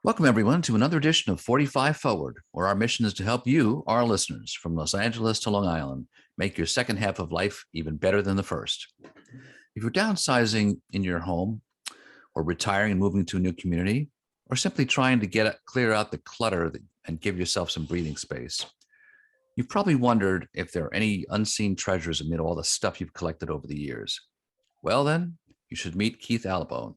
Welcome, everyone, to another edition of 45 Forward, where our mission is to help you, our listeners, from Los Angeles to Long Island, make your second half of life even better than the first. If you're downsizing in your home, or retiring and moving to a new community, or simply trying to clear out the clutter and give yourself some breathing space, you've probably wondered if there are any unseen treasures amid all the stuff you've collected over the years. Well, then, you should meet Keith Allibone.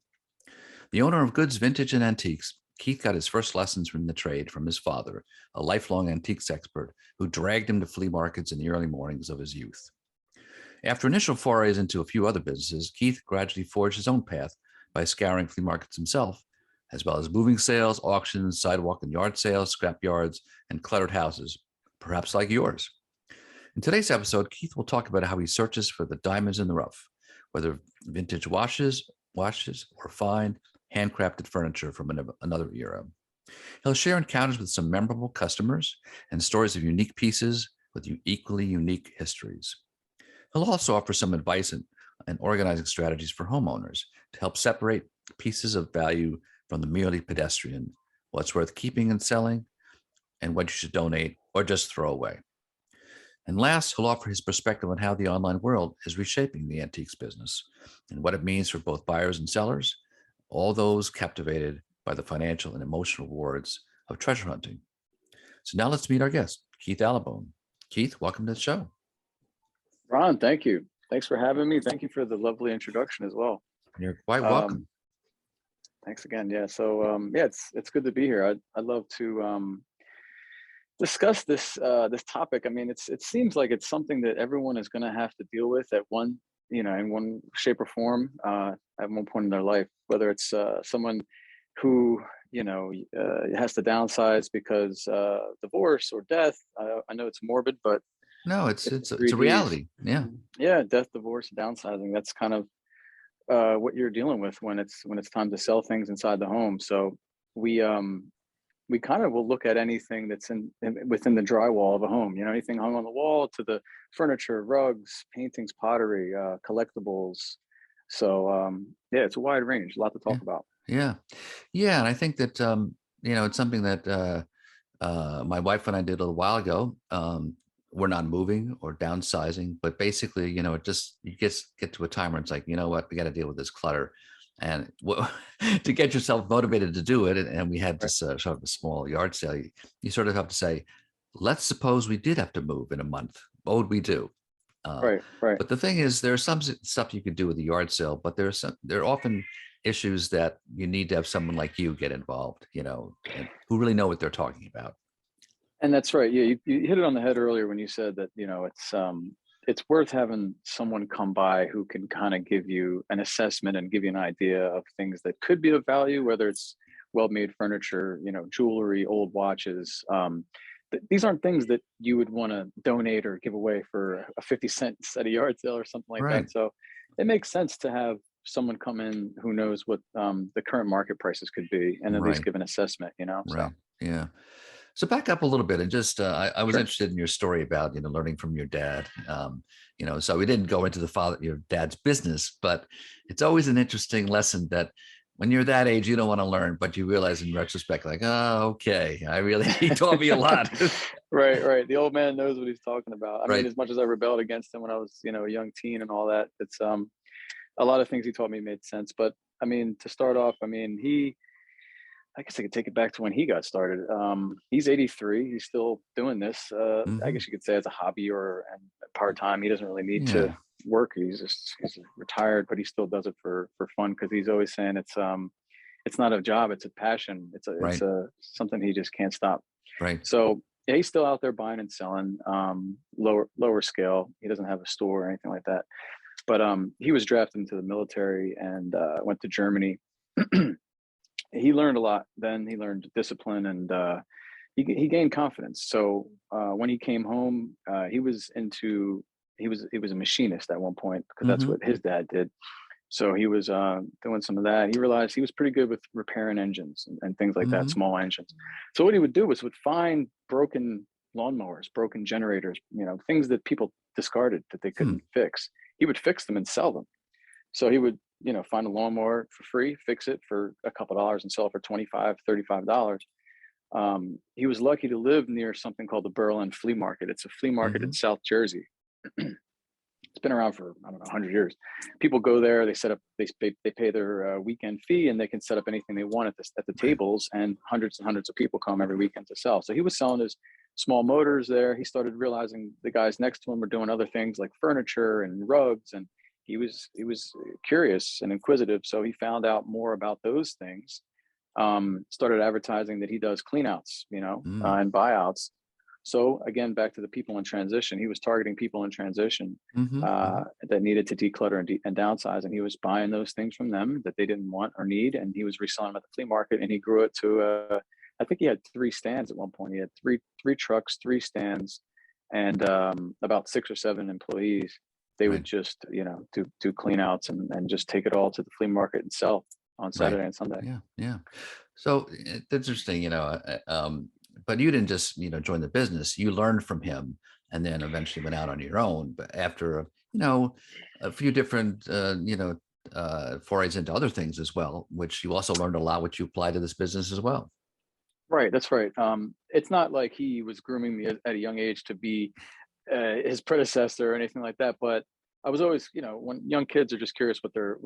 The owner of Goods Vintage and Antiques, Keith got his first lessons from the trade from his father, a lifelong antiques expert who dragged him to flea markets in the early mornings of his youth. After initial forays into a few other businesses, Keith gradually forged his own path by scouring flea markets himself, as well as moving sales, auctions, sidewalk and yard sales, scrap yards, and cluttered houses, perhaps like yours. In today's episode, Keith will talk about how he searches for the diamonds in the rough, whether vintage washes, or fine, handcrafted furniture from another era. He'll share encounters with some memorable customers and stories of unique pieces with equally unique histories. He'll also offer some advice and organizing strategies for homeowners to help separate pieces of value from the merely pedestrian, what's worth keeping and selling, and what you should donate or just throw away. And last, he'll offer his perspective on how the online world is reshaping the antiques business and what it means for both buyers and sellers, all those captivated by the financial and emotional rewards of treasure hunting. So now let's meet our guest, Keith Allibone. Keith, welcome to the show. Ron, thank you. Thanks for having me. Thank you for the lovely introduction as well. You're quite welcome. Thanks again. Yeah. So it's good to be here. I'd love to discuss this topic. I mean, it seems like it's something that everyone is going to have to deal with at in one shape or form at one point in their life, whether it's someone who has to downsize because divorce or death. I know it's morbid, but no, it's a reality. Yeah, death, divorce, downsizing. That's kind of what you're dealing with when it's time to sell things inside the home. So we kind of will look at anything that's within the drywall of a home, anything hung on the wall to the furniture, rugs, paintings, pottery, collectibles. So it's a wide range, a lot to talk about. Yeah. And I think that it's something that my wife and I did a little while ago. We're not moving or downsizing, but basically, you get to a time where it's like, you know what, we got to deal with this clutter. And to get yourself motivated to do it, and we had this sort of a small yard sale, you sort of have to say, let's suppose we did have to move in a month. What would we do? Right. But the thing is, there's some stuff you could do with the yard sale, but there are often issues that you need to have someone like you get involved, and who really know what they're talking about. And that's right. Yeah, you hit it on the head earlier when you said that, it's worth having someone come by who can kind of give you an assessment and give you an idea of things that could be of value, whether it's well-made furniture, jewelry, old watches. These aren't things that you would want to donate or give away for a 50 cents at a yard sale or something like that. So it makes sense to have someone come in who knows what the current market prices could be and at least give an assessment, Right. Yeah. So back up a little bit and just, I was interested in your story about, learning from your dad. So we didn't go into your dad's business, but it's always an interesting lesson that when you're that age, you don't want to learn, but you realize in retrospect, like, oh, okay, he taught me a lot. Right. The old man knows what he's talking about. I mean, as much as I rebelled against him when I was, a young teen and all that, it's a lot of things he taught me made sense. But I mean, to start off, I guess I could take it back to when he got started. He's 83. He's still doing this. I guess you could say as a hobby or part-time. He doesn't really need to work. He's retired, but he still does it for fun because he's always saying it's not a job, it's a passion. It's something he just can't stop. Right. So yeah, he's still out there buying and selling, lower scale. He doesn't have a store or anything like that. But he was drafted into the military and went to Germany. He learned a lot. Then he learned discipline and he gained confidence. So when he came home, he was a machinist at one point because that's what his dad did. So he was doing some of that. He realized he was pretty good with repairing engines and things like that, small engines. So what he would do was would find broken lawnmowers, broken generators, things that people discarded that they couldn't fix. He would fix them and sell them. So he would find a lawnmower for free, fix it for a couple dollars and sell it for 25, $35. He was lucky to live near something called the Berlin Flea Market. It's a flea market in Hmm. South Jersey. It's been around for, I don't know, 100 years. People go there, they set up, they pay their weekend fee, and they can set up anything they want at the Right. tables, and hundreds of people come every weekend to sell. So he was selling his small motors there. He started realizing the guys next to him were doing other things like furniture and rugs, and he was curious and inquisitive. So he found out more about those things. Started advertising that he does cleanouts, Mm. and buyouts. So again, back to the people in transition, he was targeting people in transition Hmm. Hmm. that needed to declutter and downsize, and he was buying those things from them that they didn't want or need, and he was reselling them at the flea market. And he grew it to, I think he had 3 stands at one point. He had three trucks, 3 stands, and about 6 or 7 employees. They would Right. just, do clean outs and just take it all to the flea market and sell on Right. Saturday and Sunday. Yeah. Yeah. So it's interesting, but you didn't just, join the business. You learned from him and then eventually went out on your own. But after, a few different, forays into other things as well, which you also learned a lot, which you apply to this business as well. Right, that's right. It's not like he was grooming me at a young age to be his predecessor or anything like that. But I was always, when young kids are just curious what their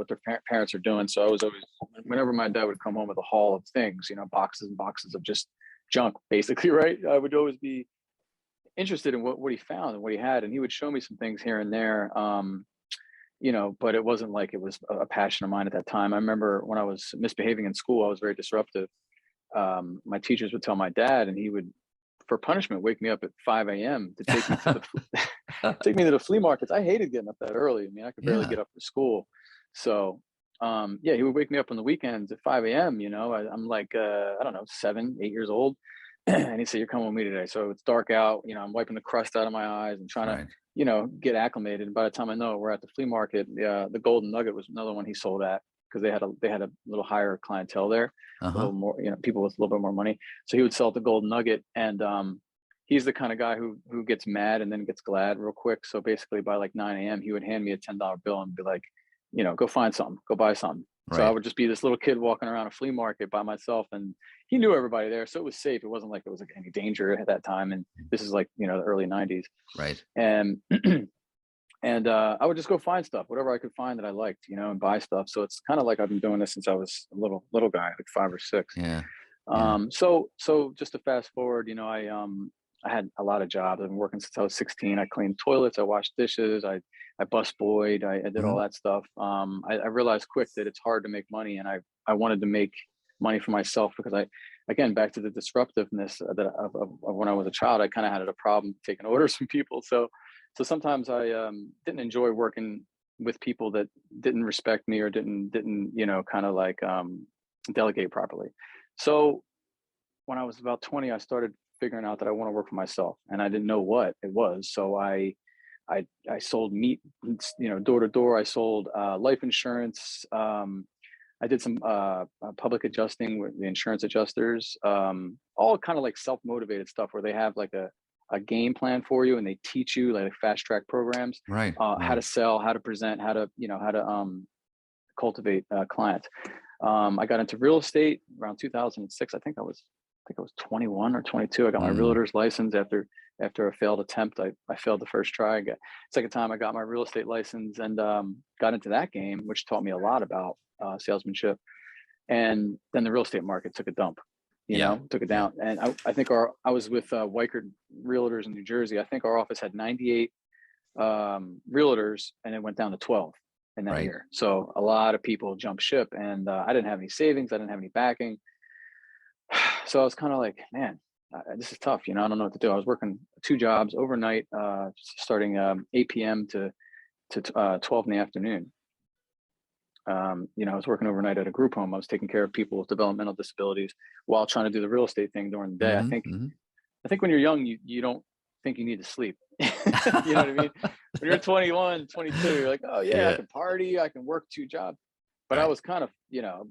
parents are doing. So I was always, whenever my dad would come home with a haul of things, boxes and boxes of just junk, basically, right? I would always be interested in what he found and what he had, and he would show me some things here and there. But it wasn't like it was a passion of mine at that time. I remember when I was misbehaving in school, I was very disruptive. My teachers would tell my dad, and he would, for punishment, wake me up at 5 a.m. to take me to the take me to the flea markets. I hated getting up that early. I mean, I could barely Yeah. get up for school. So, yeah, he would wake me up on the weekends at 5 a.m. I'm like, I don't know, 7, 8 years old. And he said, "You're coming with me today." So it's dark out. I'm wiping the crust out of my eyes and trying to, Right. get acclimated. And by the time I know it, we're at the flea market. The Golden Nugget was another one he sold at, because they had a little higher clientele there, a Uh-huh. little more, people with a little bit more money. So he would sell at the Golden Nugget, and he's the kind of guy who gets mad and then gets glad real quick. So basically, by like 9 a.m., he would hand me a $10 bill and be like, go find something, go buy something. So I Right. would just be this little kid walking around a flea market by myself, and he knew everybody there, so it was safe. It wasn't like it was like any danger at that time. And this is like, the early '90s, Right. and and I would just go find stuff, whatever I could find that I liked, and buy stuff. So it's kind of like I've been doing this since I was a little guy, like 5 or 6. Yeah. Yeah. So just to fast forward, I had a lot of jobs. I've been working since I was 16. I cleaned toilets, I washed dishes, I busboyed, I did all Mhm. that stuff. I realized quick that it's hard to make money, and I wanted to make money for myself, because again, back to the disruptiveness of when I was a child, I kind of had a problem taking orders from people. So sometimes I didn't enjoy working with people that didn't respect me, or didn't kind of like delegate properly. So when I was about 20, I started figuring out that I want to work for myself, and I didn't know what it was. So I sold meat, door to door. I sold life insurance. I did some public adjusting with the insurance adjusters, all kind of like self motivated stuff, where they have like a game plan for you, and they teach you like fast track programs, Right. how Right. to sell, how to present, how to cultivate clients. I got into real estate around 2006. I think I was 21 or 22. I got my Mm. realtor's license after a failed attempt. I failed the first try. Second time I got my real estate license, and got into that game, which taught me a lot about salesmanship. And then the real estate market took a dump, Yeah. took it Yeah. down. And I think I was with Weichert Realtors in New Jersey. I think our office had 98 realtors, and it went down to 12 in that Right. year. So a lot of people jumped ship, and I didn't have any savings. I didn't have any backing. So I was kind of like, man, this is tough. I don't know what to do. I was working 2 jobs overnight, starting 8 p.m. to 12 in the afternoon. I was working overnight at a group home. I was taking care of people with developmental disabilities while trying to do the real estate thing during the day. I Mhm. think Mhm. I think when you're young, you don't think you need to sleep. You know what I mean? When you're 21, 22, you're like, oh yeah, I Yeah. can party, I can work 2 jobs. But I Right. was kind of,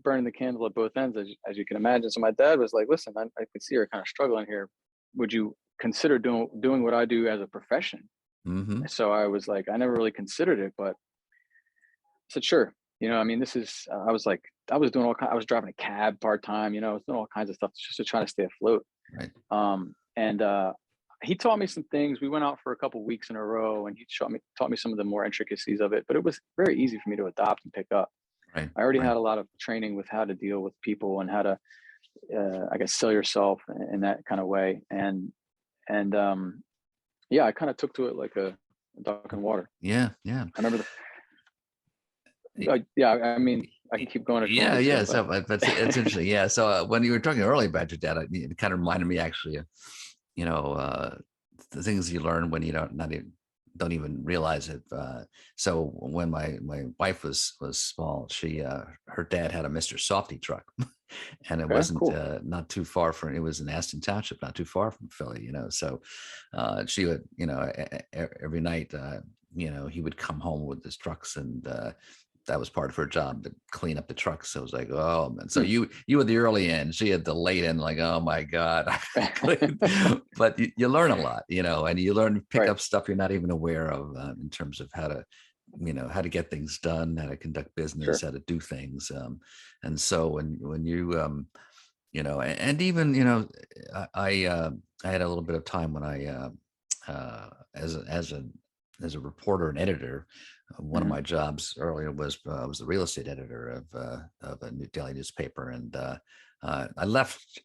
burning the candle at both ends, as you can imagine. So my dad was like, listen, I could see you're kind of struggling here. Would you consider doing what I do as a profession? Mhm. So I was like, I never really considered it, but I said, sure. I mean, this is, I was like, I was doing I was driving a cab part-time, I was doing all kinds of stuff just to try to stay afloat. Right. And he taught me some things. We went out for a couple weeks in a row, and he taught me some of the more intricacies of it. But it was very easy for me to adopt and pick up. Right. I already Right. had a lot of training with how to deal with people and how to, I guess, sell yourself in that kind of way. And yeah, I kind of took to it like a duck in water. Yeah. Yeah. I remember yeah, I mean, I can keep going if you want Yeah. me to, Yeah. but So, but it's interesting. Yeah. So when you were talking earlier about your dad, it kind of reminded me actually of, you know, the things you learn when you don't even realize it. So when my wife was small, her dad had a Mr. Softy truck, and it okay, wasn't cool. not too far from, it was in Aston Township, not too far from Philly. So she would, every night, he would come home with his trucks, and that was part of her job, to clean up the trucks. So it was like, oh man. So Hmm. you were the early end, she had the late end, like, oh my God. But you learn a lot, and you learn to pick Right, up stuff you're not even aware of, in terms of how to get things done, how to conduct business, sure. how to do things. And so when you, and even, I had a little bit of time when I, as a reporter and editor, one of Hmm. my jobs earlier was the real estate editor of a new daily newspaper, and I left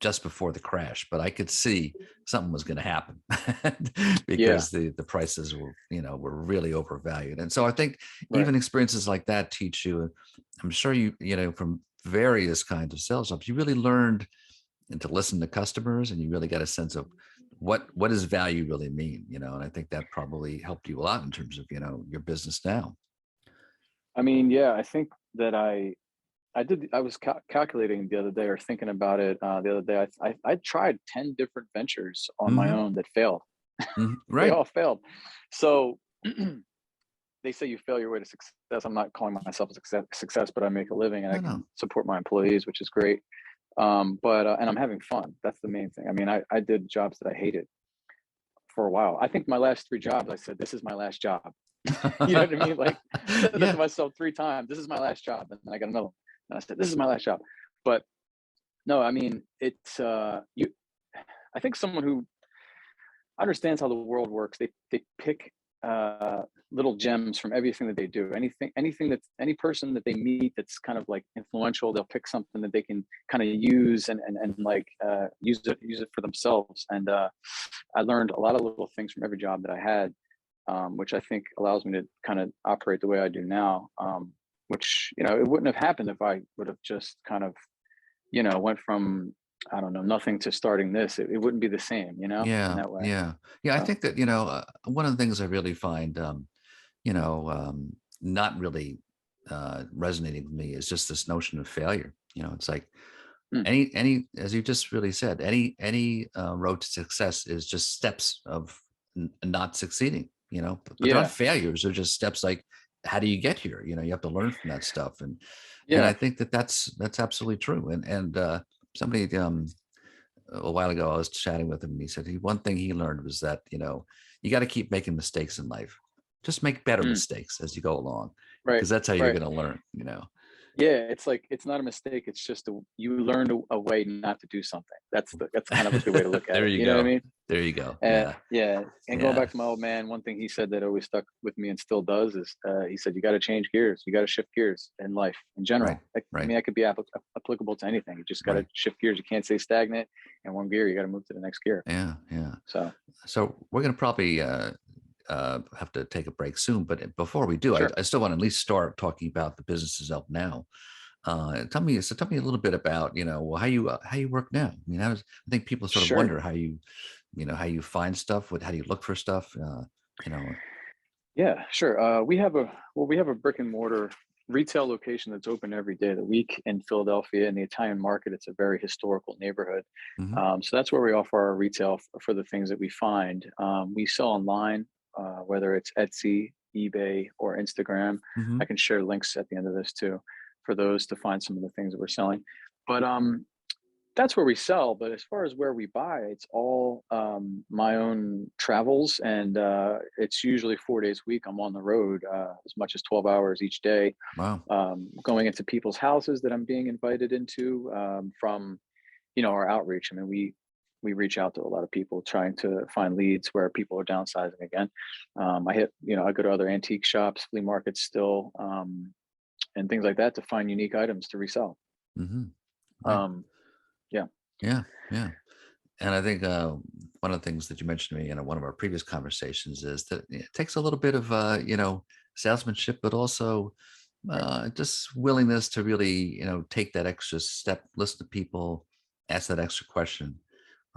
just before the crash, but I could see something was going to happen Yeah, because the prices were really overvalued. And so I think right. even experiences like that teach you. I'm sure from various kinds of sales jobs, you really learned and to listen to customers, and you really got a sense of what does value really mean. And I think that probably helped you a lot in terms of your business now. I mean, yeah, I think that I was calculating the other day, or thinking about it the other day. I tried 10 different ventures on my Hmm. own that failed. They Right. all failed. So they say you fail your way to success. I'm not calling myself a success, but I make a living and I No, no. can support my employees, which is great. But and I'm having fun. That's the main thing. I mean, I did jobs that I hated for a while. I think my last three jobs, I said, "This is my last job." You know what I mean? Like, I said that to Yeah. myself three times. This is my last job, and then I got another one. And I said, "This is my last job." But no, I mean, it's you. I think someone who understands how the world works, they pick little gems from everything that they do. Anything that's any person that they meet that's kind of like influential, they'll pick something that they can kind of use and like use it for themselves. And I learned a lot of little things from every job that I had, which I think allows me to kind of operate the way I do now. Which it wouldn't have happened if I would have just kind of went from, I don't know, nothing to starting this. It wouldn't be the same, in Yeah. that way. Yeah. Yeah. I So think that, one of the things I really find, not really resonating with me is just this notion of failure. It's like mm, as you just really said, any road to success is just steps of not succeeding. But they're not yeah, failures. They're just steps. Like, how do you get here? You have to learn from that stuff, and I yeah, think that that's absolutely true. And somebody a while ago, I was chatting with him, and he said one thing he learned was that you got to keep making mistakes in life. Just make better mm, mistakes as you go along, right, because that's how you're right. going to learn. Yeah, it's like it's not a mistake. It's just you learned a way not to do something. That's kind of a good way to look at There it. you You know what I go. mean? There you go. Yeah. Yeah. And going Yeah. back to my old man, one thing he said that always stuck with me and still does is he said, you got to change gears. You got to shift gears in life in Right. general. I Right. mean, that could be applicable to anything. You just got to Right. shift gears. You can't stay stagnant in one gear. You got to move to the next gear. Yeah. Yeah. So, So we're going to probably have to take a break soon. But before we do, sure. I still want to at least start talking about the businesses up now. Tell me a little bit about, how you work now. I mean, I think people sort of Sure. wonder how you find stuff, how do you look for stuff? You know, Yeah, sure. We have a brick and mortar retail location that's open every day of the week in Philadelphia in the Italian market. It's a very historical neighborhood. mhm, So that's where we offer our retail for the things that we find. We sell online, whether it's Etsy, eBay, or Instagram. I mhm, can share links at the end of this too for those to find some of the things that we're selling. But that's where we sell. But as far as where we buy, it's all my own travels, and it's usually 4 days a week. I'm on the road as much as 12 hours each day, Wow. going into people's houses that I'm being invited into from our outreach. I mean, we reach out to a lot of people trying to find leads where people are downsizing again. I go to other antique shops, flea markets still, and things like that to find unique items to resell. Hmm. Right. Um, yeah, Yeah. Yeah. And I think one of the things that you mentioned to me in one of our previous conversations is that it takes a little bit of, salesmanship, but also right. just willingness to really, take that extra step, listen to people, ask that extra question.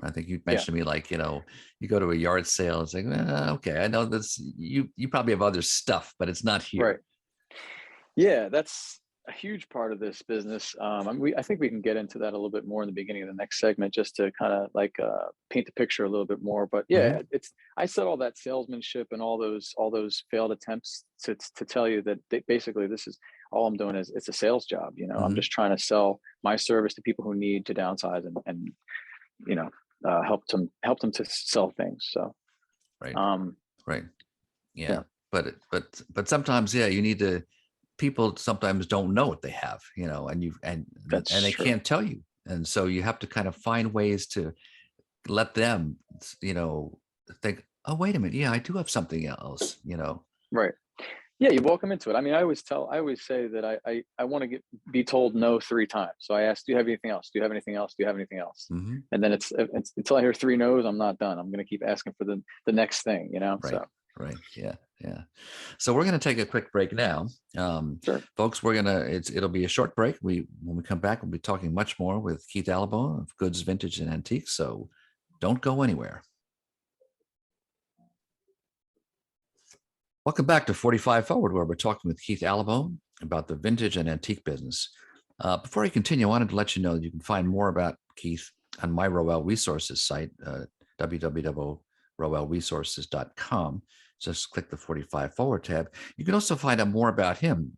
I think you Yeah, mentioned to me like, you go to a yard sale, it's like, okay, I know this, you probably have other stuff, but it's not right. here. Yeah, that's a huge part of this business. I think we can get into that a little bit more in the beginning of the next segment, just to kind of like paint the picture a little bit more. But Hmm. yeah, I said all that salesmanship and all those failed attempts to tell you that basically this is all I'm doing is it's a sales job. I'm Hmm. just trying to sell my service to people who need to downsize and you know help them to sell things. So Right. um, Right. Yeah. yeah, But sometimes, yeah, you need to, people sometimes don't know what they have, and that's they true. can't tell you. And so you have to kind of find ways to let them, think, oh, wait a minute. Yeah, I do have something else. Right. Yeah, you welcome into it. I mean, I always say that I want to be told no 3 times. So I ask, do you have anything else? Do you have anything else? Do you have anything else? Hmm. And then it's until I hear 3 no's, I'm not done. I'm going to keep asking for the next thing. Right. So Right. Yeah. Yeah. So we're going to take a quick break now. sure. Folks, it'll be a short break. When we come back, we'll be talking much more with Keith Allibone of Goods, Vintage and Antiques. So don't go anywhere. Welcome back to 45 Forward, where we're talking with Keith Allibone about the vintage and antique business. Before I continue, I wanted to let you know that you can find more about Keith on my Roel Resources site, www.roelresources.com. Just click the 45 Forward tab. You can also find out more about him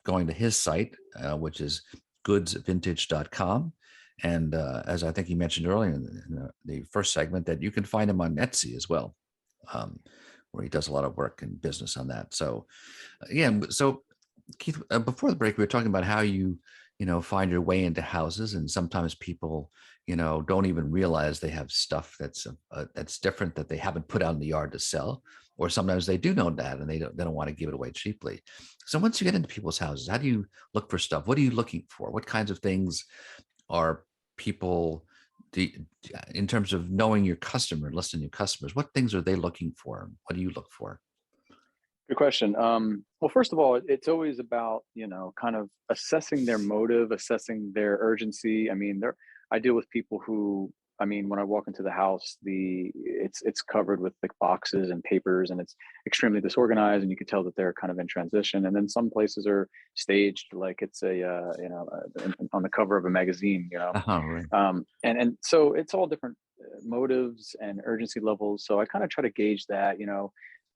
going to his site, which is goodsvintage.com. And as I think you mentioned earlier in the first segment, that you can find him on Etsy as well. Where he does a lot of work and business on that. So, yeah. So, Keith, before the break, we were talking about how you find your way into houses, and sometimes people, don't even realize they have stuff that's different that they haven't put out in the yard to sell, or sometimes they do know that and they don't want to give it away cheaply. So, once you get into people's houses, how do you look for stuff? What are you looking for? What kinds of things are people? In terms of knowing your customer, listening to your customers, what things are they looking for? What do you look for? Good question. Well, first of all, it's always about, kind of assessing their motive, assessing their urgency. I mean, I deal with people who, I mean, when I walk into the house, it's covered with like boxes and papers, and it's extremely disorganized, and you can tell that they're kind of in transition. And then some places are staged like it's on the cover of a magazine. Right. And so it's all different motives and urgency levels. So I kind of try to gauge that.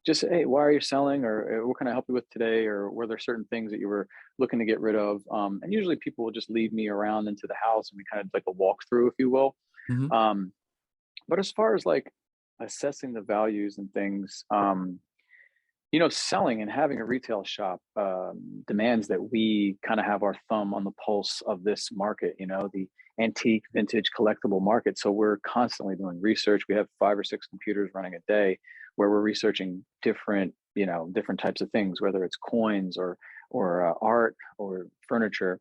Just, hey, why are you selling, or what can I help you with today, or were there certain things that you were looking to get rid of? And usually people will just lead me around into the house, and we kind of like a walkthrough, if you will. Hmm. um, but as far as like assessing the values and things, selling and having a retail shop demands that we kind of have our thumb on the pulse of this market, the antique, vintage, collectible market. So we're constantly doing research. We have 5 or 6 computers running a day where we're researching different types of things, whether it's coins or art or furniture.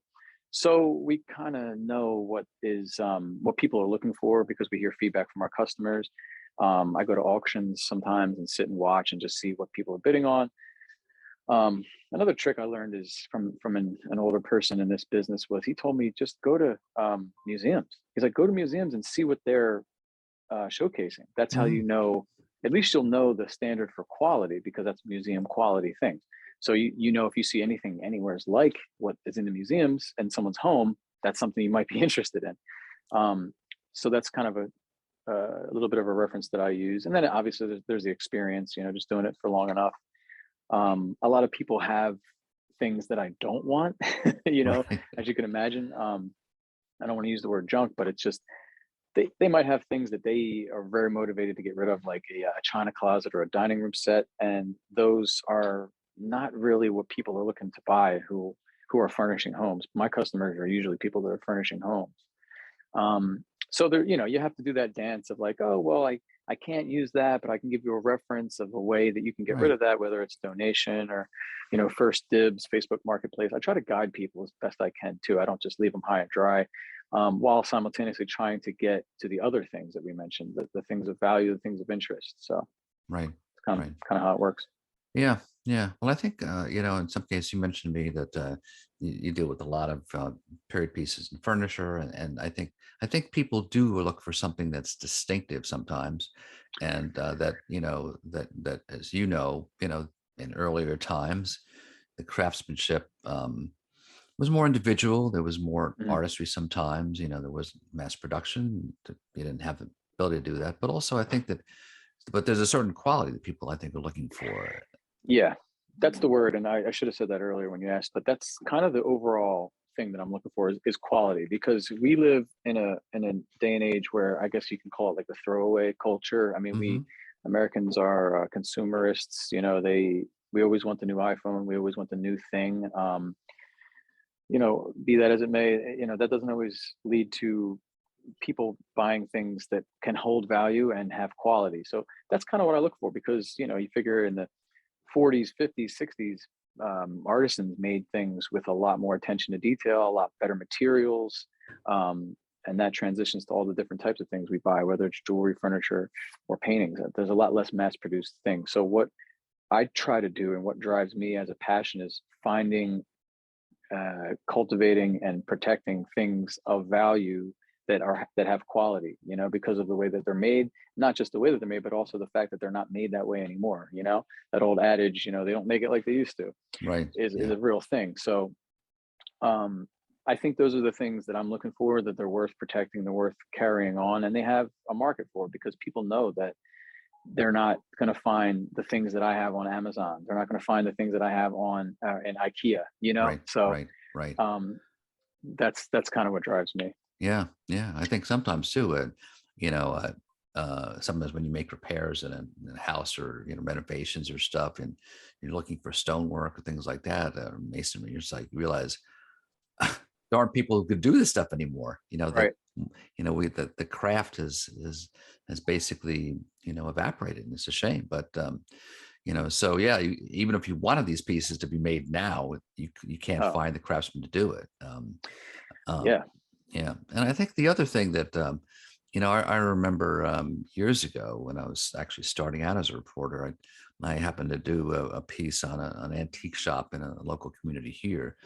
So we kind of know what people are looking for because we hear feedback from our customers. I go to auctions sometimes and sit and watch and just see what people are bidding on. Another trick I learned is from an older person in this business was he told me just go to museums. He's like, go to museums and see what they're showcasing. That's how Hmm. at least you'll know the standard for quality because that's museum quality things. So if you see anything anywhere is like what is in the museums in someone's home, that's something you might be interested in. So that's kind of a little bit of a reference that I use. And then obviously there's the experience, just doing it for long enough. A lot of people have things that I don't want, Right. as you can imagine. I don't want to use the word junk, but it's just they might have things that they are very motivated to get rid of, like a china closet or a dining room set, and those are not really what people are looking to buy who are furnishing homes. My customers are usually people that are furnishing homes. So there, you have to do that dance of like, oh, well, I can't use that, but I can give you a reference of a way that you can get rid Right. of that, whether it's donation or, first dibs, Facebook Marketplace. I try to guide people as best I can too. I don't just leave them high and dry, while simultaneously trying to get to the other things that we mentioned, the things of value, the things of interest. So Right. it's kind of Right. kind of how it works. Yeah, yeah. Well, I think in some cases you mentioned to me that you deal with a lot of period pieces and furniture, and I think people do look for something that's distinctive sometimes, and that that as in earlier times, the craftsmanship was more individual. There was more Mhm. artistry sometimes. There was mass production. You didn't have the ability to do that, but also I think that, but there's a certain quality that people I think are looking for. Yeah, that's the word, and I should have said that earlier when you asked, but that's kind of the overall thing that I'm looking for is quality, because we live in a day and age where I guess you can call it like the throwaway culture. I mean, we Hmm. Americans are consumerists. We always want the new iPhone, we always want the new thing. Be that as it may, that doesn't always lead to people buying things that can hold value and have quality. So that's kind of what I look for, because you figure in the 40s, 50s, 60s, artisans made things with a lot more attention to detail, a lot better materials. And that transitions to all the different types of things we buy, whether it's jewelry, furniture, or paintings. There's a lot less mass produced things. So, what I try to do and what drives me as a passion is finding, cultivating, and protecting things of value that have quality, because of the way that they're made. Not just the way that they're made, but also the fact that they're not made that way anymore. That old adage, they don't make it like they used to, Right. is Yeah. a real thing. So, um I think those are the things that I'm looking for, that they're worth protecting, they're worth carrying on, and they have a market for it, because people know that they're not going to find the things that I have on Amazon. They're not going to find the things that I have on in IKEA. Right. So, Right. Right. um that's kind of what drives me. Yeah. Yeah. I think sometimes too, you know, sometimes when you make repairs in a house, or renovations or stuff, and you're looking for stonework or things like that, masonry, you're just like, you realize there aren't people who could do this stuff anymore. That Right. we the craft has basically evaporated, and it's a shame. But so yeah, even if you wanted these pieces to be made now, you can't Oh, find the craftsman to do it. Um, yeah. yeah, and I think the other thing that I remember years ago when I was actually starting out as a reporter, I happened to do a piece on an antique shop in a local community here.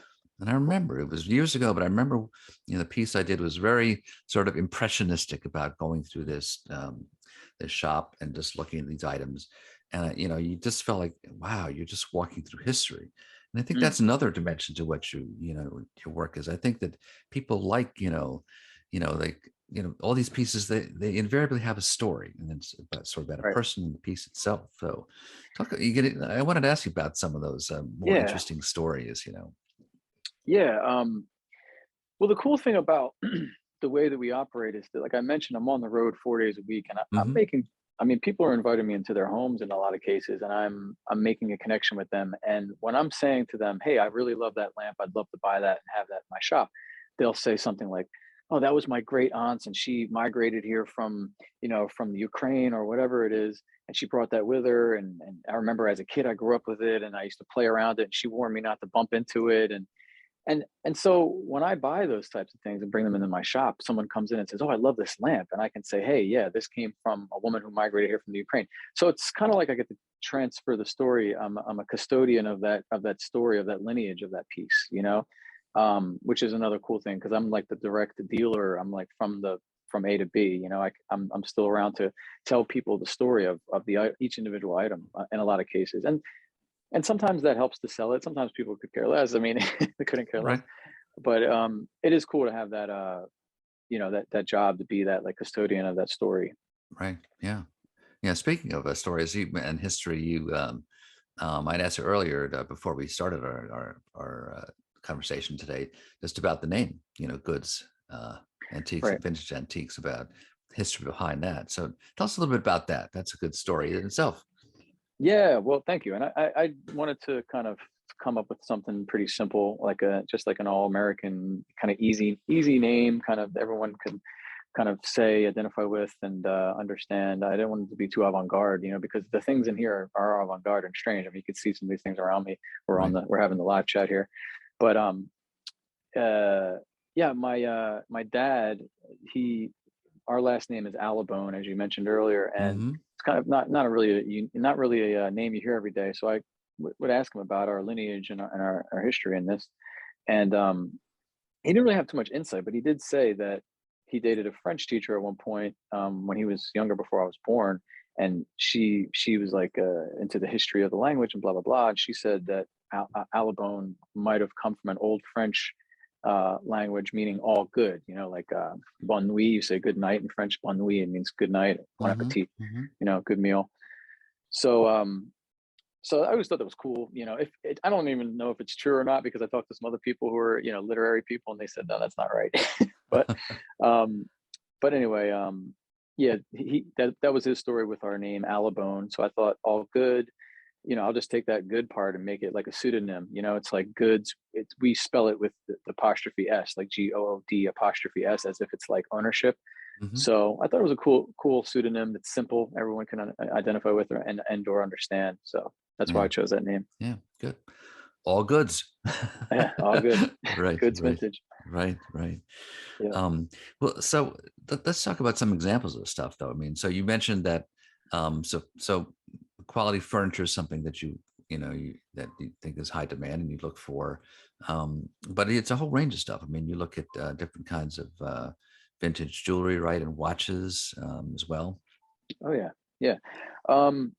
And I remember it was years ago, but I remember, the piece I did was very sort of impressionistic about going through this shop and just looking at these items. And, you just felt like, wow, you're just walking through history. And I think Mm, that's another dimension to what your work is. I think that people like, like, all these pieces, they invariably have a story, and it's about sort of about a right. person and the piece itself. So you get it. I wanted to ask you about some of those more Yeah. interesting stories, Yeah. Well, the cool thing about the way that we operate is that, like I mentioned, I'm on the road 4 days a week, and I'm Hmm. making. I mean, people are inviting me into their homes in a lot of cases, and I'm making a connection with them. And when I'm saying to them, "Hey, I really love that lamp. I'd love to buy that and have that in my shop," they'll say something like, "Oh, that was my great aunt's, and she migrated here from the Ukraine or whatever it is, and she brought that with her. And I remember as a kid, I grew up with it, and I used to play around it, and she warned me not to bump into it." And so when I buy those types of things and bring them into my shop, someone comes in and says, "Oh, I love this lamp," and I can say, "Hey, yeah, this came from a woman who migrated here from the Ukraine." So it's kind of like I get to transfer the story. I'm a custodian of that story, of that lineage, of that piece, which is another cool thing, because I'm like the direct dealer. I'm like from A to B. I'm still around to tell people the story of each individual item, in a lot of cases. And sometimes that helps to sell it. Sometimes people could care less. I mean, they couldn't care less. Right. But it is cool to have that, that job, to be that like custodian of that story. Right. Yeah. Yeah. Speaking of stories and history, I'd asked you earlier before we started our conversation today, just about the name, goods. antiques Right. and vintage antiques, about history behind that. So tell us a little bit about that. That's a good story in itself. Yeah, well, thank you. And I wanted to kind of come up with something pretty simple, like a just like an all American kind of easy name, kind of everyone could kind of say, identify with, and understand. I didn't want it to be too avant-garde, because the things in here are avant-garde and strange. I mean, you can see some of these things around me. Right. We're having the live chat here, but uh, yeah, my dad, he our last name is Allibone, as you mentioned earlier, and Mm-hmm. it's kind of not really a name you hear every day. So I would ask him about our lineage and our history in this, and he didn't really have too much insight, but he did say that he dated a French teacher at one point when he was younger, before I was born, and she was like into the history of the language and blah blah blah. And she said that Allibone might have come from an old French language meaning all good. Like bon nuit, you say good night in French. Bon nuit, it means good night, bon Mm-hmm. appetit, Mm-hmm. good meal. So I always thought that was cool. If I don't even know if it's true or not, because I talked to some other people who are, literary people, and they said, no, that's not right. but, um, but anyway, yeah, that was his story with our name, Allibone. So I thought, all good, I'll just take that good part and make it like a pseudonym. It's like goods. We spell it with the apostrophe S, like GOOD apostrophe S, as if it's like ownership. Mm-hmm. So I thought it was a cool pseudonym that's simple, everyone can identify with or understand. So that's why Yeah. I chose that name. Yeah. Good. All goods. Yeah, all good. Right. Goods Right. vintage. Right. Right. Yeah. Well, so let's talk about some examples of stuff, though. I mean, so you mentioned that, so quality furniture is something that that you think is high demand and you look for, but it's a whole range of stuff. I mean, you look at different kinds of vintage jewelry, right, and watches as well. Oh yeah. Yeah. Um,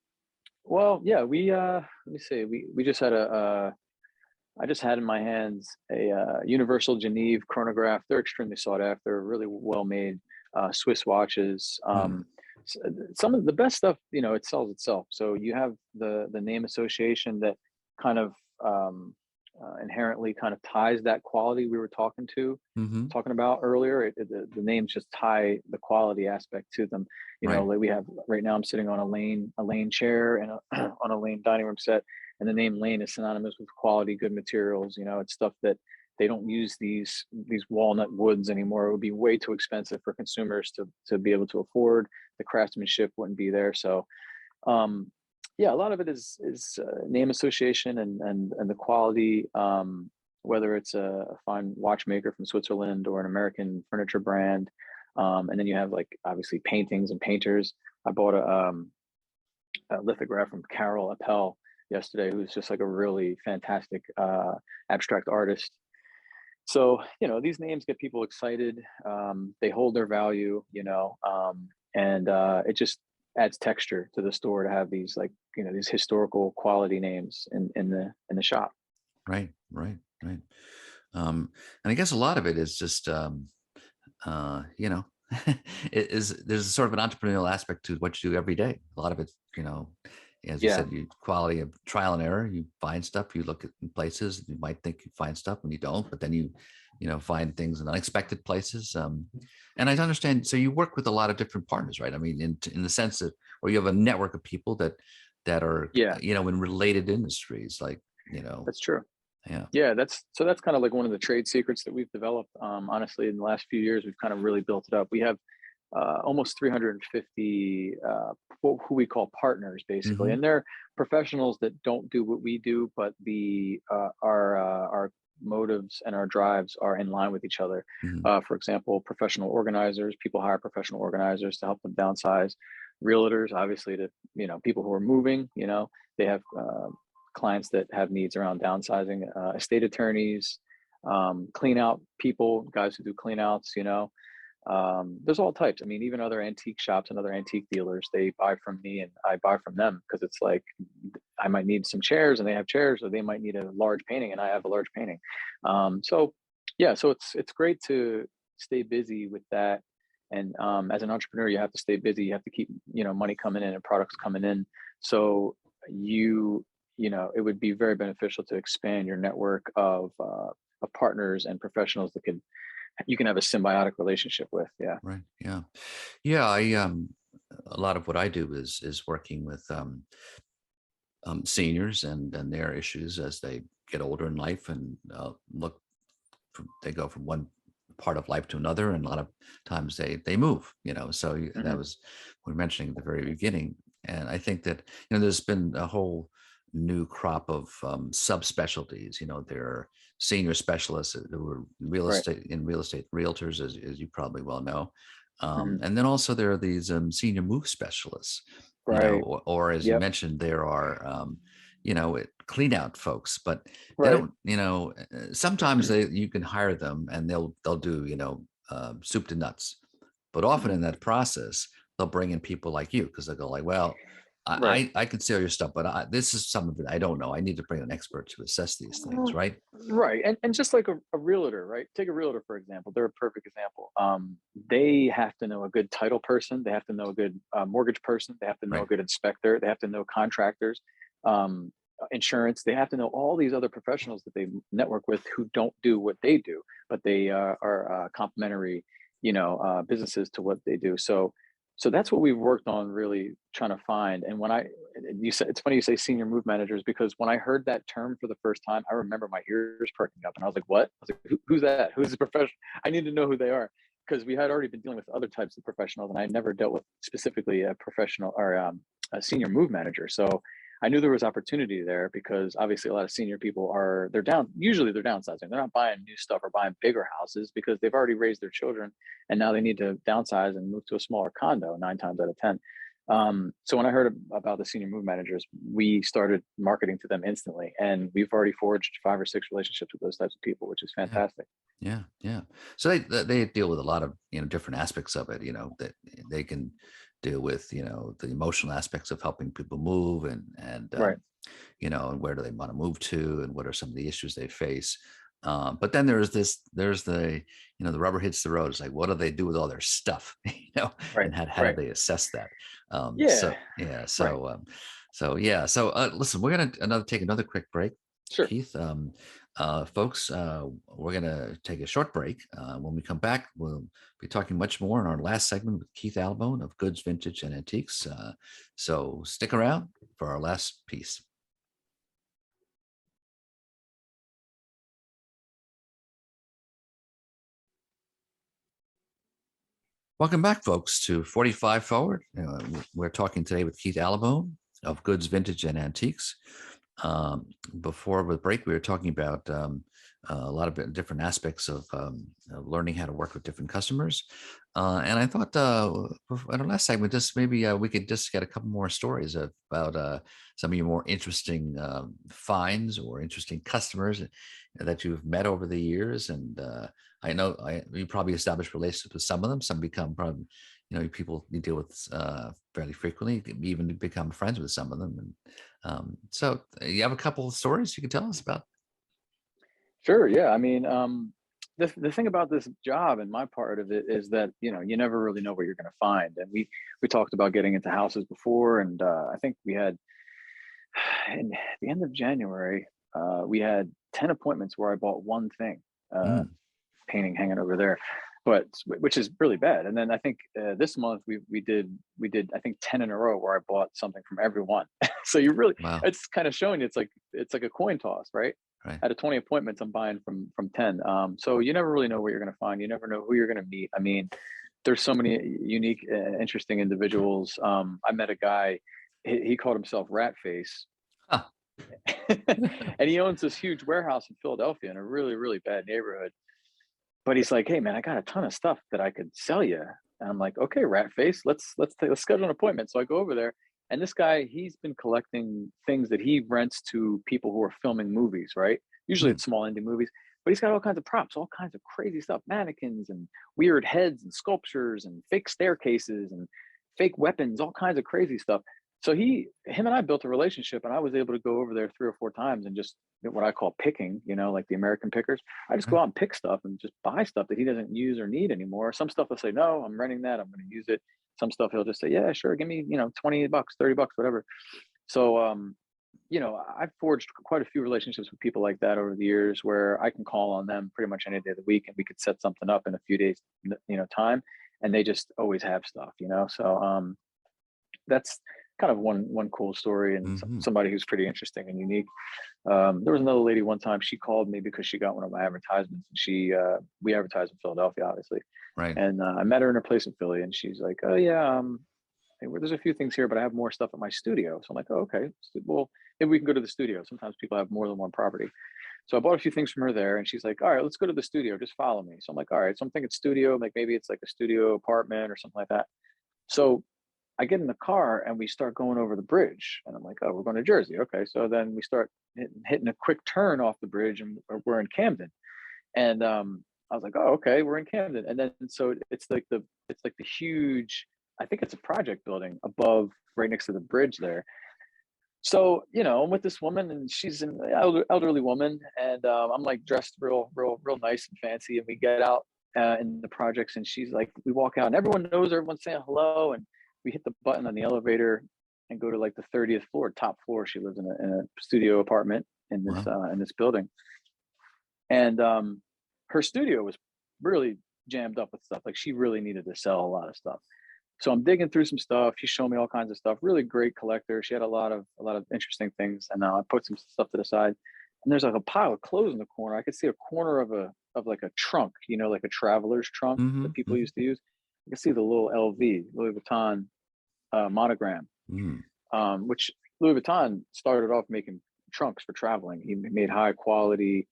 well, yeah, let me see. We just had I just had in my hands a Universal Geneve chronograph. They're extremely sought after, really well made Swiss watches. Hmm. Some of the best stuff, it sells itself. So you have the name association that kind of inherently kind of ties that quality we were Hmm. talking about earlier. The names just tie the quality aspect to them. Right. Like we have right now, I'm sitting on a Lane chair and on a Lane dining room set, and the name Lane is synonymous with quality, good materials. It's stuff that they don't use these walnut woods anymore. It would be way too expensive for consumers to be able to afford. The craftsmanship wouldn't be there. So yeah, a lot of it is name association and the quality. Whether it's a fine watchmaker from Switzerland or an American furniture brand, and then you have like obviously paintings and painters. I bought a lithograph from Carol Appel yesterday, who's just like a really fantastic abstract artist. So these names get people excited. They hold their value, and it just adds texture to the store to have these like these historical quality names in the shop. Right. Right. Right. And I guess a lot of it is just, you know, it is there's a sort of an entrepreneurial aspect to what you do every day. A lot of it, as you Yeah, said, you quality of trial and error. You find stuff, you look at places, you might think you find stuff and you don't, but then you find things in unexpected places. And I understand. So you work with a lot of different partners, right? I mean, in the sense that, or you have a network of people that are, yeah, in related industries, like, that's true. yeah. Yeah, that's kind of like one of the trade secrets that we've developed. Honestly, in the last few years, we've kind of really built it up. We have almost 350 who we call partners, basically, Hmm. and they're professionals that don't do what we do, but our motives and our drives are in line with each other. Hmm. For example, professional organizers, people hire professional organizers to help them downsize. Realtors, obviously, to people who are moving. They have clients that have needs around downsizing. Estate attorneys, clean out people, guys who do clean outs. There's all types. I mean, even other antique shops and other antique dealers, they buy from me and I buy from them, because it's like I might need some chairs and they have chairs, or they might need a large painting and I have a large painting. So yeah, so it's great to stay busy with that. And as an entrepreneur, you have to stay busy. You have to keep money coming in and products coming in. So it would be very beneficial to expand your network of partners and professionals that could you can have a symbiotic relationship with. Yeah. Right. Yeah. Yeah. I a lot of what I do is working with seniors and their issues as they get older in life and look they go from one part of life to another, and a lot of times they move, so that Hmm. was what we were mentioning at the very beginning. And I think that there's been a whole new crop of subspecialties. There are senior specialists who are Right. real estate realtors, as you probably well know. Hmm. And then also there are these senior move specialists, Right. or as you Yep. mentioned, there are clean out folks, but they Right. don't, sometimes you can hire them and they'll do, soup to nuts. But often Hmm. in that process, they'll bring in people like you because they'll go like, well, Right. I can see all your stuff, but this is some of it I don't know. I need to bring an expert to assess these things, right? Right. And just like a realtor, right? Take a realtor, for example. They're a perfect example. They have to know a good title person. They have to know a good mortgage person. They have to know a Right. good inspector. They have to know contractors, um, insurance. They have to know all these other professionals that they network with who don't do what they do, but they are complementary, businesses to what they do. So that's what we've worked on, really trying to find. And when I you said, it's funny you say senior move managers, because when I heard that term for the first time, I remember my ears perking up and I was like, what? I was like, who's that? Who's the professional? I need to know who they are, because we had already been dealing with other types of professionals and I never dealt with specifically a professional or a senior move manager. So I knew there was opportunity there, because obviously a lot of senior people usually they're downsizing. They're not buying new stuff or buying bigger houses because they've already raised their children and now they need to downsize and move to a smaller condo 9 times out of 10. So when I heard about the senior move managers, we started marketing to them instantly, and we've already forged 5 or 6 relationships with those types of people, which is Yeah. fantastic. Yeah, yeah. So they deal with a lot of different aspects of it. That they can deal with the emotional aspects of helping people move and Right. and where do they want to move to and what are some of the issues they face. But then there's the rubber hits the road. It's like, what do they do with all their stuff, Right. and how do Right. they assess that? Yeah. So yeah, Right. so listen, we're gonna take another quick break, Sure. Keith. Folks, we're gonna take a short break. When we come back, we'll be talking much more in our last segment with Keith Allibone of Goods, Vintage, and Antiques. So stick around for our last piece. Welcome back, folks, to 45 Forward. We're talking today with Keith Allibone of Goods, Vintage, and Antiques. Um, Before the break, we were talking about a lot of different aspects of learning how to work with different customers. And I thought at our last segment, just maybe we could just get a couple more stories about some of your more interesting finds or interesting customers that you've met over the years. And I know you probably established relationships with some of them. Some become probably, people you deal with fairly frequently, you even become friends with some of them. And so you have a couple of stories you can tell us about? Sure. Yeah. I mean, the thing about this job and my part of it is that you never really know what you're going to find. And we talked about getting into houses before, and I think we had in the end of January, we had 10 appointments where I bought one thing, uh, Mm, painting hanging over there, but which is really bad. And then I think this month we did I think 10 in a row where I bought something from everyone. So wow. it's kind of showing it's like a coin toss, right? Right. Out of 20 appointments, I'm buying from 10. So you never really know what you're going to find. You never know who you're going to meet. I mean, there's so many unique, interesting individuals. I met a guy. He called himself Rat Face, Huh. and he owns this huge warehouse in Philadelphia in a really, really bad neighborhood. But he's like, "Hey, man, I got a ton of stuff that I could sell you." And I'm like, "Okay, Rat Face, let's schedule an appointment." So I go over there, and this guy, he's been collecting things that he rents to people who are filming movies, right? Usually Mm, it's small indie movies, but he's got all kinds of props, all kinds of crazy stuff, mannequins and weird heads and sculptures and fake staircases and fake weapons, all kinds of crazy stuff. So him and I built a relationship, and I was able to go over there 3 or 4 times and just what I call picking, like the American pickers. I just go right. out and pick stuff and just buy stuff that he doesn't use or need anymore. Some stuff I'll say, no, I'm renting that. I'm going to use it. Some stuff he'll just say, yeah, sure. Give me, $20 bucks, $30 whatever. So, I've forged quite a few relationships with people like that over the years where I can call on them pretty much any day of the week and we could set something up in a few days, time, and they just always have stuff. So that's kind of one cool story and Hmm. somebody who's pretty interesting and unique. There was another lady one time, she called me because she got one of my advertisements, and we advertise in Philadelphia, obviously. Right. And I met her in her place in Philly, and she's like, "Oh yeah, hey, well, there's a few things here, but I have more stuff at my studio." So I'm like, "Oh, okay. Well, maybe we can go to the studio." Sometimes people have more than one property. So I bought a few things from her there, and she's like, "All right, let's go to the studio. Just follow me." So I'm like, "All right." So I'm thinking studio, like maybe it's like a studio apartment or something like that. So I get in the car and we start going over the bridge, and I'm like, "Oh, we're going to Jersey." Okay. So then we start hitting a quick turn off the bridge, and we're in Camden. And I was like, "Oh, okay, we're in Camden." And then so it's like the huge, I think it's a project building above, right next to the bridge there. So I'm with this woman, and she's an elderly woman, and I'm like dressed real nice and fancy, and we get out in the projects, and she's like, we walk out, and everyone knows her, everyone's saying hello, and we hit the button on the elevator and go to like the 30th floor, top floor. She lives in a studio apartment Wow. in this building, and her studio was really jammed up with stuff. Like, she really needed to sell a lot of stuff. So I'm digging through some stuff. She's showing me all kinds of stuff. Really great collector. She had a lot of interesting things. And I put some stuff to the side. And there's like a pile of clothes in the corner. I could see a corner of like a trunk, like a traveler's trunk Hmm. that people Hmm. used to use. I could see the little Louis Vuitton monogram, Mm. which Louis Vuitton started off making trunks for traveling. He made high quality,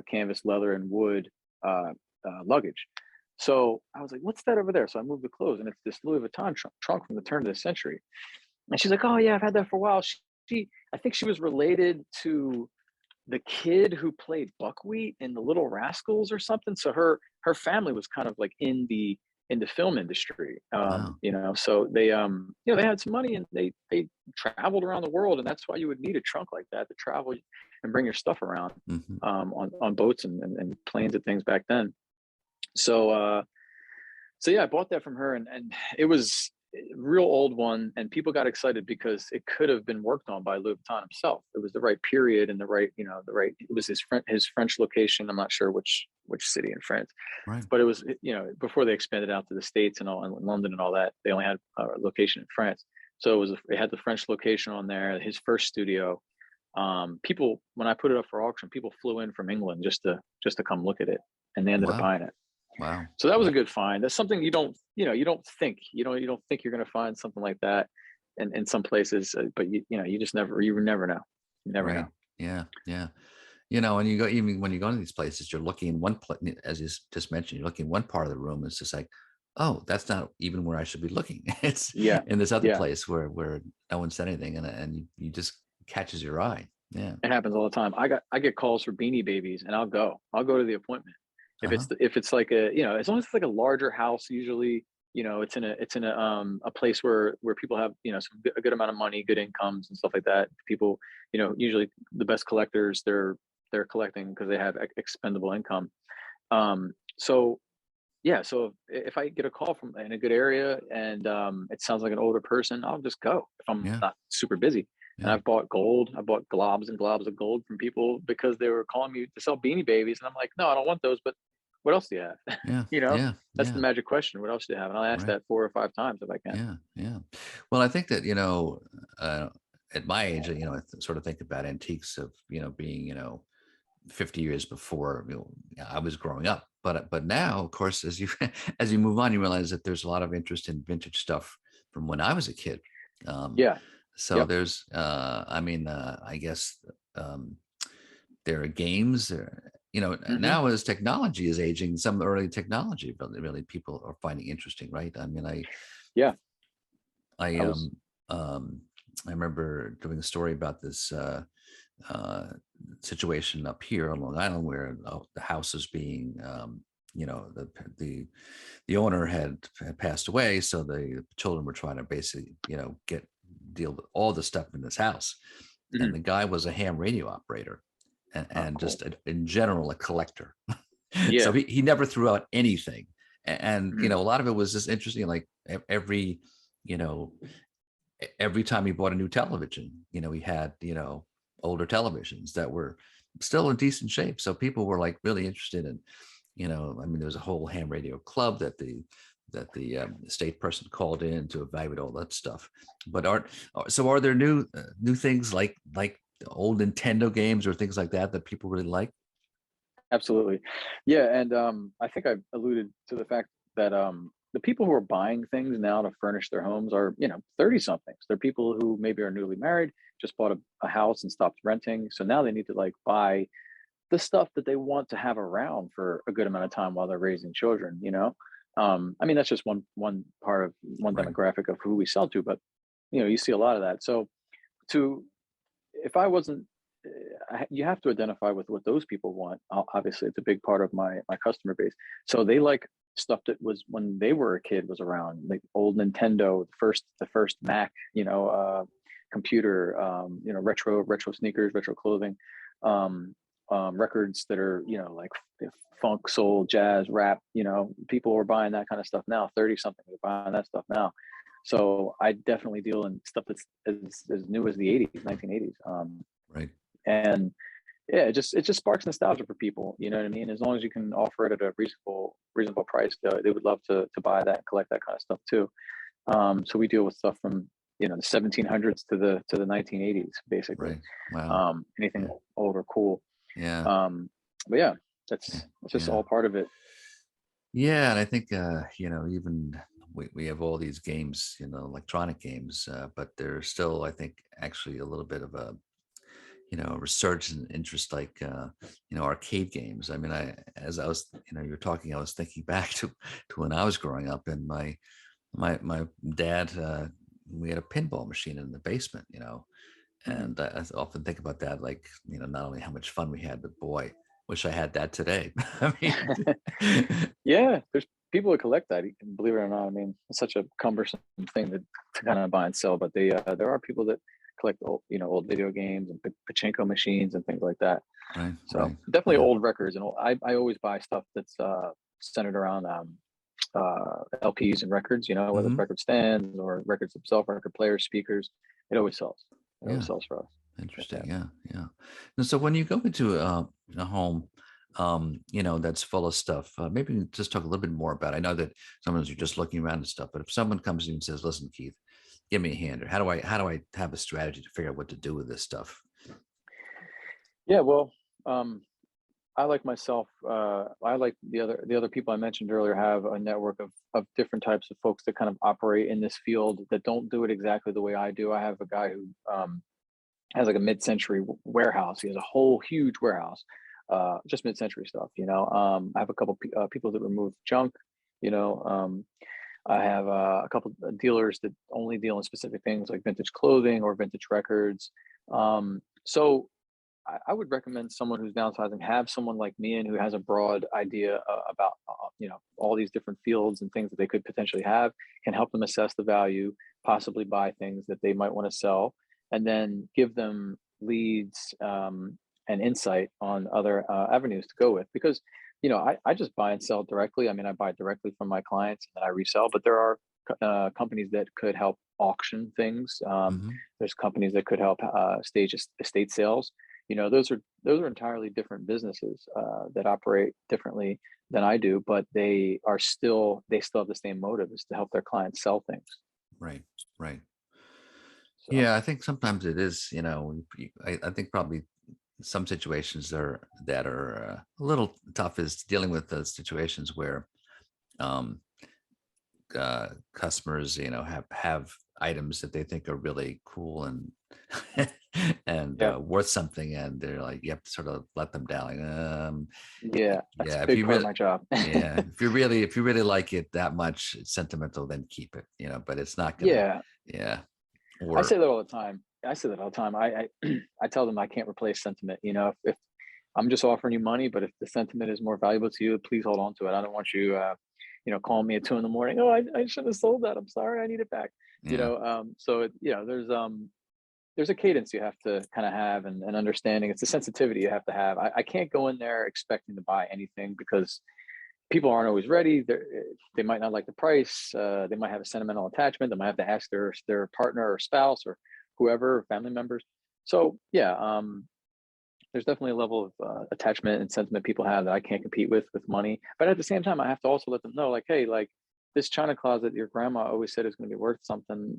canvas, leather, and wood luggage. So I was like, "What's that over there?" So I moved the clothes, and it's this Louis Vuitton trunk from the turn of the century. And she's like, "Oh yeah, I've had that for a while." I think she was related to the kid who played Buckwheat in The Little Rascals or something. So her family was kind of like in the film industry. Wow. So they had some money, and they traveled around the world, and that's why you would need a trunk like that to travel and bring your stuff around Hmm. on boats and planes and things back then. So so yeah, I bought that from her, and it was a real old one, and people got excited because it could have been worked on by Louis Vuitton himself. It was the right period and the right. It was his French location. I'm not sure which city in France, Right. but it was before they expanded out to the States and all, and London and all that. They only had a location in France, so it had the French location on there. His first studio. People, when I put it up for auction, people flew in from England just to come look at it, and they ended up Wow. buying it. Wow. So that was a good find. That's something you don't think you're going to find something like that in some places, but you never know. You never Right. know. Yeah. Yeah. And you go, even when you go to these places, you're looking in one place, as you just mentioned, you're looking in one part of the room. It's just like, oh, that's not even where I should be looking. It's Yeah, in this other yeah, place where no one said anything, and you just catches your eye. Yeah. it happens all the time. I get calls for Beanie Babies, and I'll go to the appointment. Uh huh. If it's like as long as it's like a larger house, usually it's in a place where people have a good amount of money, good incomes and stuff like that. People, usually the best collectors, they're collecting because they have expendable income. So yeah, so if I get a call from in a good area, and it sounds like an older person, I'll just go if I'm Yeah. not super busy. And Yeah. I've bought gold. I bought globs and globs of gold from people because they were calling me to sell Beanie Babies, and I'm like, "No, I don't want those. But what else do you have?" Yeah. you know, Yeah. that's the Yeah. magic question. What else do you have? And I'll ask Right. that 4 or 5 times if I can. Yeah. Yeah. Well, I think that, uh, at my age, I sort of think about antiques of, being, 50 years before, I was growing up. But now, of course, as you as you move on, you realize that there's a lot of interest in vintage stuff from when I was a kid. Um, Yeah. so Yep. there's, I guess, um, there are games. Hmm. Now as technology is aging, some of the early technology really people are finding interesting, right? I mean, Yeah. I I was. um, I remember doing a story about this uh, situation up here on Long Island where the house is being, the the owner had passed away, so the children were trying to basically, deal with all the stuff in this house, and Mhm. the guy was a ham radio operator, Oh, and cool. just in general a collector. So Yeah. he never threw out anything, and Mhm. a lot of it was just interesting, like every you know every time he bought a new television, he had, older televisions that were still in decent shape. So people were like really interested in, I mean, there was a whole ham radio club that the state person called in to evaluate all that stuff. But are there new things like old Nintendo games or things like that people really like? Absolutely. Yeah, and I think I alluded to the fact that the people who are buying things now to furnish their homes are, 30 somethings. They're people who maybe are newly married, just bought a house and stopped renting. So now they need to like buy the stuff that they want to have around for a good amount of time while they're raising children. I mean, that's just one part of one Right. demographic of who we sell to, but you see a lot of that. So to if I wasn't, you have to identify with what those people want. Obviously, it's a big part of my customer base. So they like stuff that was when they were a kid was around, like old Nintendo, the first Mac, computer, retro sneakers, retro clothing, um, records that are like funk, soul, jazz, rap. People are buying that kind of stuff now. 30 something are buying that stuff now. So I definitely deal in stuff that's as new as the 80s, 1980s. Right. And yeah, it just sparks nostalgia for people. You know what I mean? As long as you can offer it at a reasonable price, they would love to buy that and collect that kind of stuff too. So we deal with stuff from the 1700s to the 1980s, basically. Right. Wow. Anything Yeah. old or cool. Yeah. But yeah, Yeah. that's just Yeah. all part of it. Yeah, and I think even we have all these games, electronic games, but there's still, I think, actually a little bit of a resurgence in interest, like arcade games. I mean, as I was, you were talking, I was thinking back to when I was growing up, and my dad, we had a pinball machine in the basement, Mhm. and I often think about that, like, not only how much fun we had, but boy, wish I had that today. I mean, Yeah, there's people that collect that. Believe it or not, I mean, it's such a cumbersome thing to kind of buy and sell. But there are people that collect old video games and pachinko machines and things like that. right, So right, definitely yeah, old records, and I always buy stuff that's centered around LPs and records. Whether it's hmm, record stands or records themselves, record players, speakers. It always sells. It always yeah. sells for us. Yeah. Interesting. Yeah. Yeah. And so when you go into a home, that's full of stuff, maybe just talk a little bit more about it. I know that sometimes you're just looking around and stuff, but if someone comes in and says, listen, Keith, give me a hand, or how do I have a strategy to figure out what to do with this stuff? Yeah. Well, um, I like myself. I like the other people I mentioned earlier have a network of different types of folks that kind of operate in this field that don't do it exactly the way I do. I have a guy who has like a mid-century warehouse. He has a whole huge warehouse, just mid-century stuff. I have a couple people that remove junk. You know, I have a couple of dealers that only deal in specific things like vintage clothing or vintage records. So I would recommend someone who's downsizing have someone like me and who has a broad idea about all these different fields and things that they could potentially have, can help them assess the value, possibly buy things that they might want to sell, and then give them leads and insight on other avenues to go with. Because I just buy and sell directly. I mean, I buy directly from my clients and then I resell. But there are companies that could help auction things. Hmm. There's companies that could help stage estate sales. Those are entirely different businesses that operate differently than I do, but they still have the same motive, is to help their clients sell things. Right. Right. So Yeah. I think sometimes it is, I think probably some situations that are a little tough is dealing with those situations where, um, customers, have items that they think are really cool and and yeah, worth something, and they're like, you have to sort of let them down. Like, yeah, that's a yeah, if big you part of really, my job. yeah, if you really like it that much, it's sentimental, then keep it. But it's not gonna, Yeah, yeah, I or say that all the time. I say that all the time. I tell them I can't replace sentiment. If I'm just offering you money, but if the sentiment is more valuable to you, please hold on to it. I don't want you, calling me at 2 in the morning. Oh, I shouldn't have sold that. I'm sorry. I need it back. yeah, There's a cadence you have to kind of have, and understanding. It's a sensitivity you have to have. I can't go in there expecting to buy anything because people aren't always ready. They might not like the price. They might have a sentimental attachment. They might have to ask their partner or spouse or whoever, family members. So yeah, there's definitely a level of attachment and sentiment people have that I can't compete with money. But at the same time, I have to also let them know, like, hey, like this china closet your grandma always said is going to be worth something.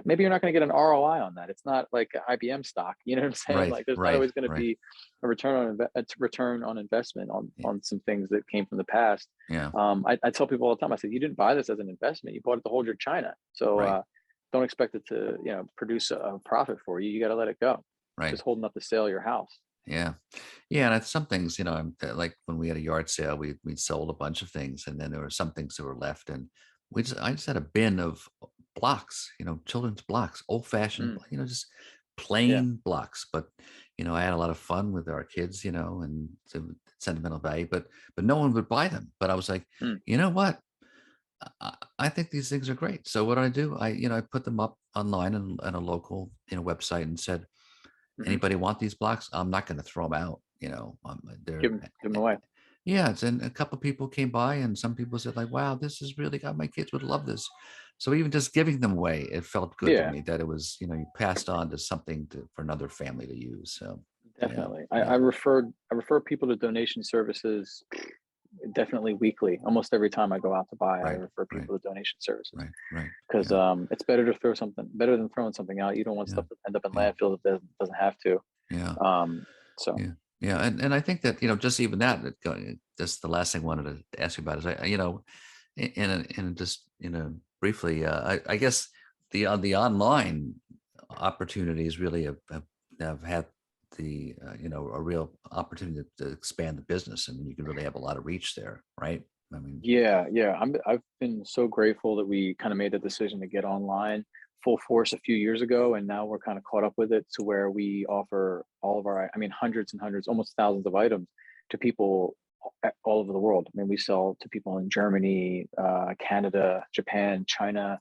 Maybe you're not going to get an ROI on that. It's not like IBM stock. You know what I'm saying? Right. Like, there's not Right. always going to Right. be a return on investment Yeah. on some things that came from the past. Yeah. I tell people all the time. I said, you didn't buy this as an investment. You bought it to hold your china. So Right. don't expect it to produce a profit for you. You got to let it go. It's Right. just holding up the sale of your house. Yeah. Yeah. And it's some things, like when we had a yard sale, we sold a bunch of things, and then there were some things that were left. And I just had a bin of blocks, children's blocks, old fashioned, Mm, just yeah. plain blocks. But, I had a lot of fun with our kids, and some sentimental value, but no one would buy them. But I was like, Mm, you know what? I think these things are great. So what do? I put them up online on a local, website, and said, hmm anybody want these blocks? I'm not going to throw them out. Give They're them away. yeah. And a couple people came by, and some people said like, "Wow, this is really got my kids would love this." So even just giving them away, it felt good to Yeah, me that it was you passed on to something for another family to use. So yeah, definitely. I, yeah, I refer people to donation services definitely weekly. Almost every time I go out to buy, I right, refer right, people to donation services right, right. because Yeah, it's better than throwing something out. You don't want yeah, stuff to end up in yeah, landfill that doesn't have to. yeah. Um, so Yeah, yeah, and I think that just even just the last thing I wanted to ask you about is just briefly, I guess the online opportunities really have had a real opportunity to expand the business. I mean, you can really have a lot of reach there, right? I mean, yeah, I've been so grateful that we kind of made the decision to get online full force a few years ago, and now we're kind of caught up with it to where we offer all of our, I mean, hundreds and hundreds, almost thousands of items to people all over the world. I mean, we sell to people in Germany, Canada, Japan, China,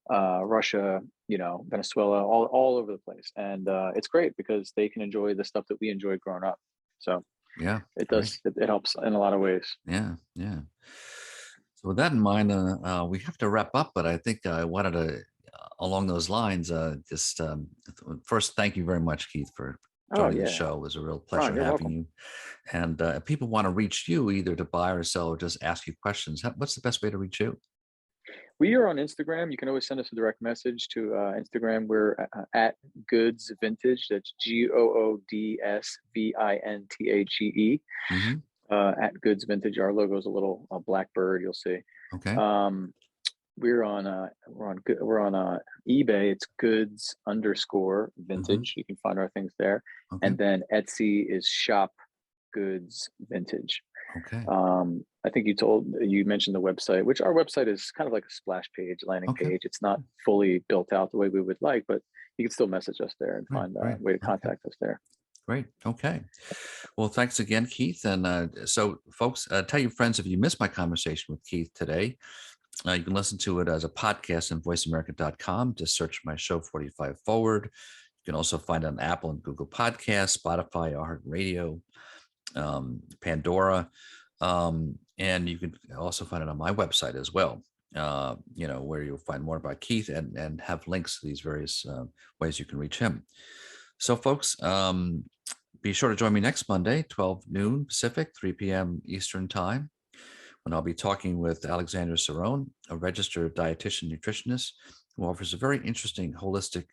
Russia, Venezuela, all over the place, and it's great because they can enjoy the stuff that we enjoyed growing up. So yeah, it great. does it helps in a lot of ways. Yeah, yeah. So with that in mind, we have to wrap up, but I think I wanted to, along those lines, just first, thank you very much, Keith, for Oh joining the yeah, show. It was a real Ron, pleasure you're having welcome. you. And if people want to reach you either to buy or sell or just ask you questions, what's the best way to reach you? We are on Instagram. You can always send us a direct message to Instagram. We're at Goods Vintage. That's GOODSVINTAGE. Hmm. At Goods Vintage. Our logo is a little black bird. You'll see. Okay. Um, we're on eBay. It's Goods underscore Hmm. Vintage. You can find our things there. Okay. And then Etsy is Shop Goods Vintage. Okay. I think you mentioned the website, which our website is kind of like a splash page, landing Okay. page. It's not fully built out the way we would like, but you can still message us there and Right. find a Right. way to Okay. contact us there. Great. Okay. Well, thanks again, Keith. And so, folks, tell your friends if you missed my conversation with Keith today. You can listen to it as a podcast on voiceamerica.com. Just search my show 45 Forward. You can also find it on Apple and Google Podcasts, Spotify, iHeartRadio, Pandora. And you can also find it on my website as well, where you'll find more about Keith and have links to these various ways you can reach him. So, folks, be sure to join me next Monday, 12 noon Pacific, 3 p.m. Eastern Time, when I'll be talking with Alexander Cerrone, a registered dietitian nutritionist who offers a very interesting, holistic,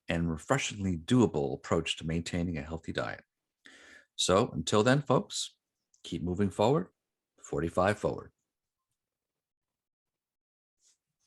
and refreshingly doable approach to maintaining a healthy diet. So until then, folks, keep moving forward, 45 forward.